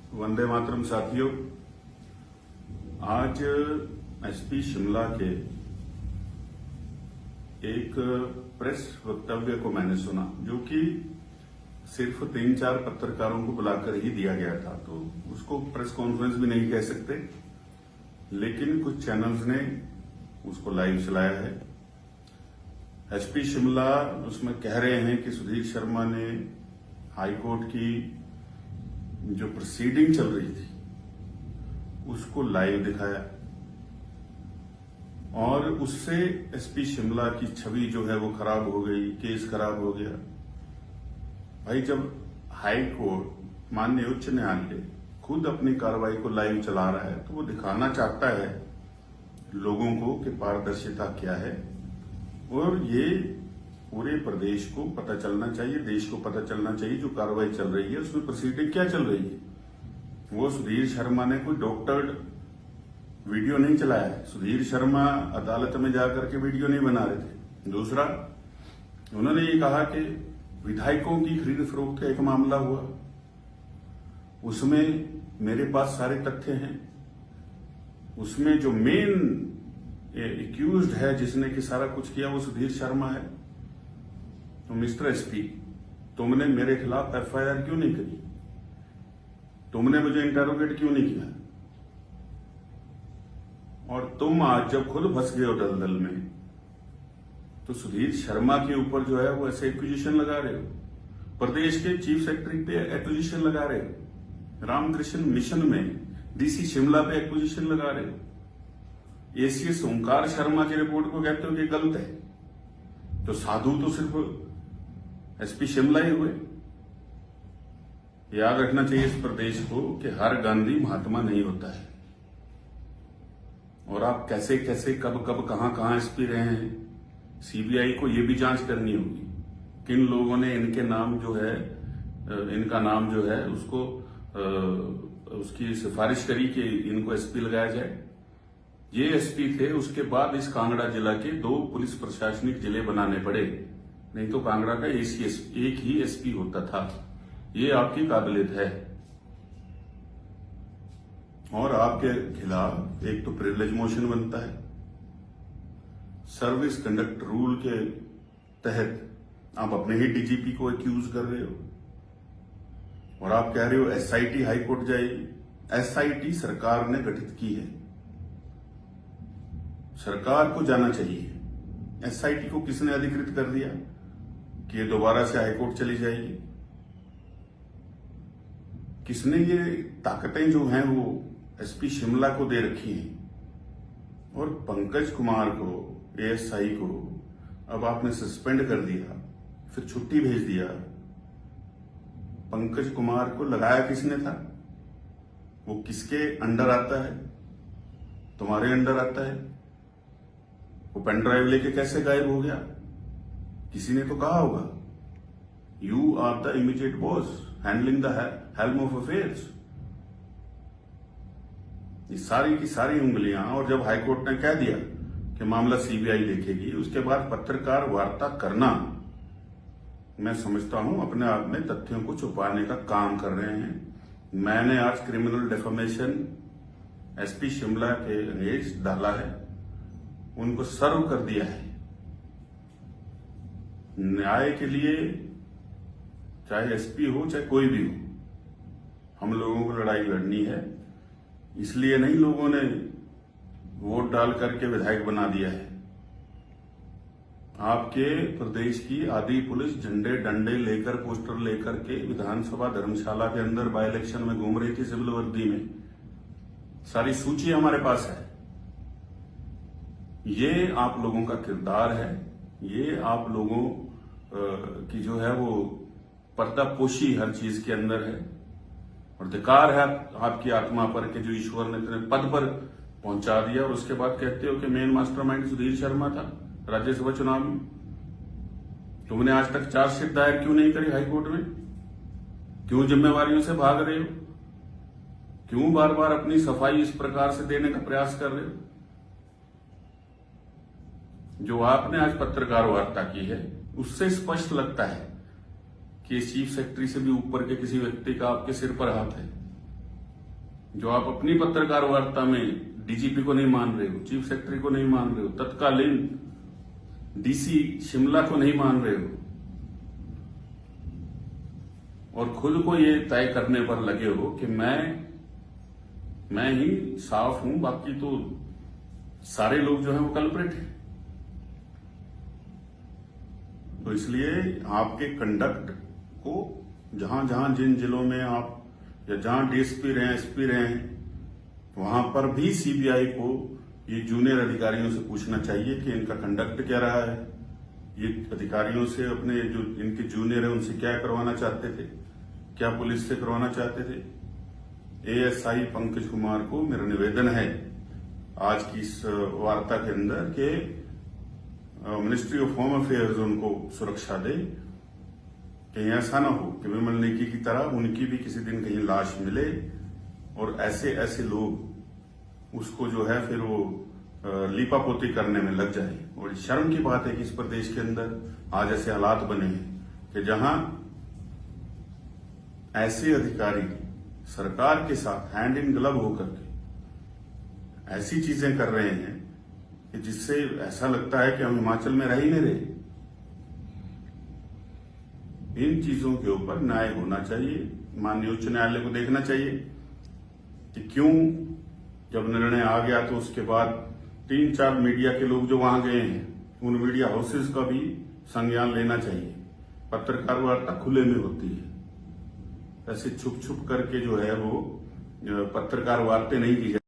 वंदे मातरम साथियों, आज एसपी शिमला के एक प्रेस वक्तव्य को मैंने सुना, जो कि सिर्फ 3-4 पत्रकारों को बुलाकर ही दिया गया था। तो उसको प्रेस कॉन्फ्रेंस भी नहीं कह सकते, लेकिन कुछ चैनल्स ने उसको लाइव चलाया है। एसपी शिमला उसमें कह रहे हैं कि सुधीर शर्मा ने हाईकोर्ट की जो प्रोसीडिंग चल रही थी उसको लाइव दिखाया और उससे एसपी शिमला की छवि जो है वो खराब हो गई, केस खराब हो गया। भाई, जब हाई कोर्ट माननीय उच्च न्यायालय खुद अपनी कार्रवाई को लाइव चला रहा है तो वो दिखाना चाहता है लोगों को कि पारदर्शिता क्या है, और ये पूरे प्रदेश को पता चलना चाहिए, देश को पता चलना चाहिए जो कार्रवाई चल रही है उसमें प्रोसीडिंग क्या चल रही है। वो सुधीर शर्मा ने कोई डॉक्टर्ड वीडियो नहीं चलाया है। सुधीर शर्मा अदालत में जाकर के वीडियो नहीं बना रहे थे। दूसरा, उन्होंने ये कहा कि विधायकों की खरीद फरोख्त का एक मामला हुआ, उसमें मेरे पास सारे तथ्य हैं। उसमें जो मेन एक्यूज्ड है, जिसने कि सारा कुछ किया, वो सुधीर शर्मा है। तो मिस्टर एसपी, तुमने मेरे खिलाफ एफआईआर क्यों नहीं करी? तुमने मुझे इंटेरोगेट क्यों नहीं किया? और तुम आज जब खुद फंस गए हो दलदल में, तो सुधीर शर्मा के ऊपर जो है वो ऐसे एक्विजिशन लगा रहे हो। प्रदेश के चीफ सेक्रेटरी पे एक्विजिशन लगा रहे हो। रामकृष्ण मिशन में डीसी शिमला पे एक्विजिशन लगा रहे हो। एसीएस ओंकार शर्मा की रिपोर्ट को कहते हो कि गलत है। तो साधु तो सिर्फ एसपी शिमला ही हुए। याद रखना चाहिए इस प्रदेश को कि हर गांधी महात्मा नहीं होता है, और आप कैसे कैसे कब कब कहां एसपी रहे हैं। सीबीआई को यह भी जांच करनी होगी किन लोगों ने इनके नाम जो है, इनका नाम जो है उसको उसकी सिफारिश करी कि इनको एसपी लगाया जाए। ये एसपी थे, उसके बाद इस कांगड़ा जिला के 2 पुलिस प्रशासनिक जिले बनाने पड़े, नहीं तो कांगड़ा का एक ही एसपी होता था। ये आपकी काबिलियत है। और आपके खिलाफ एक तो प्रिविलेज मोशन बनता है, सर्विस कंडक्ट रूल के तहत आप अपने ही डीजीपी को एक्यूज कर रहे हो, और आप कह रहे हो एसआईटी हाईकोर्ट जाएगी। एसआईटी सरकार ने गठित की है, सरकार को जाना चाहिए। एसआईटी को किसने अधिकृत कर दिया कि ये दोबारा से हाईकोर्ट चली जाएगी? किसने ये ताकतें जो हैं वो एसपी शिमला को दे रखी हैं? और पंकज कुमार को, एएसआई को अब आपने सस्पेंड कर दिया, फिर छुट्टी भेज दिया। पंकज कुमार को लगाया किसने था? वो किसके अंडर आता है? तुम्हारे अंडर आता है। वो पेन ड्राइव लेके कैसे गायब हो गया? किसी ने तो कहा होगा, you are the immediate boss handling the helm of affairs. ये सारी की सारी उंगलियां, और जब हाईकोर्ट ने कह दिया कि मामला सीबीआई देखेगी, उसके बाद पत्रकार वार्ता करना, मैं समझता हूं अपने आप में तथ्यों को छुपाने का काम कर रहे हैं। मैंने आज क्रिमिनल डेफेमेशन एसपी शिमला के अगेंस्ट डाला है, उनको सर्व कर दिया है। न्याय के लिए चाहे एसपी हो चाहे कोई भी हो, हम लोगों को लड़ाई लड़नी है। इसलिए नहीं लोगों ने वोट डाल करके विधायक बना दिया है। आपके प्रदेश की आधी पुलिस झंडे डंडे लेकर, पोस्टर लेकर के विधानसभा धर्मशाला के अंदर बाय इलेक्शन में घूम रही थी सिविल वर्दी में। सारी सूची हमारे पास है। ये आप लोगों का किरदार है, ये आप लोगों की जो है वो पर्दापोशी हर चीज के अंदर है, और धिक्कार है आपकी आत्मा पर कि जो ईश्वर ने इतने पद पर पहुंचा दिया, और उसके बाद कहते हो कि मेन मास्टरमाइंड सुधीर शर्मा था राज्यसभा चुनाव में। तुमने आज तक चार्जशीट दायर क्यों नहीं करी हाईकोर्ट में? क्यों जिम्मेवारियों से भाग रहे हो? क्यों बार बार अपनी सफाई इस प्रकार से देने का प्रयास कर रहे हो? जो आपने आज पत्रकार वार्ता की है उससे स्पष्ट लगता है कि चीफ सेक्रेटरी से भी ऊपर के किसी व्यक्ति का आपके सिर पर हाथ है। जो आप अपनी पत्रकार वार्ता में डीजीपी को नहीं मान रहे हो, चीफ सेक्रेटरी को नहीं मान रहे हो, तत्कालीन डीसी शिमला को नहीं मान रहे हो और खुद को ये तय करने पर लगे हो कि मैं ही साफ हूं, बाकी तो सारे लोग जो हैं वो कल्प्रिट हैं। तो इसलिए आपके कंडक्ट को जहां जहां जिन जिलों में आप या जहां डीएसपी रहे, एसपी रहे हैं, वहां पर भी सीबीआई को ये जूनियर अधिकारियों से पूछना चाहिए कि इनका कंडक्ट क्या रहा है। ये अधिकारियों से अपने जो इनके जूनियर है उनसे क्या करवाना चाहते थे, क्या पुलिस से करवाना चाहते थे। एएसआई पंकज कुमार को मेरा निवेदन है आज की इस वार्ता के अंदर कि मिनिस्ट्री ऑफ होम अफेयर्स उनको सुरक्षा दे, कहीं ऐसा ना हो कि विमल नेकी की तरह उनकी भी किसी दिन कहीं लाश मिले और ऐसे ऐसे लोग उसको जो है फिर वो लीपापोती करने में लग जाए। और शर्म की बात है कि इस प्रदेश के अंदर आज ऐसे हालात बने हैं कि जहां ऐसे अधिकारी सरकार के साथ हैंड इन ग्लव होकर के ऐसी चीजें कर रहे हैं कि जिससे ऐसा लगता है कि हम हिमाचल में रह ही नहीं रहे। इन चीजों के ऊपर न्याय होना चाहिए। माननीय उच्च न्यायालय को देखना चाहिए कि क्यों जब निर्णय आ गया तो उसके बाद 3-4 मीडिया के लोग जो वहां गए हैं उन मीडिया हाउसेस का भी संज्ञान लेना चाहिए। पत्रकार वार्ता खुले में होती है, ऐसे छुप छुप करके जो है वो पत्रकार वार्ता नहीं की जाती।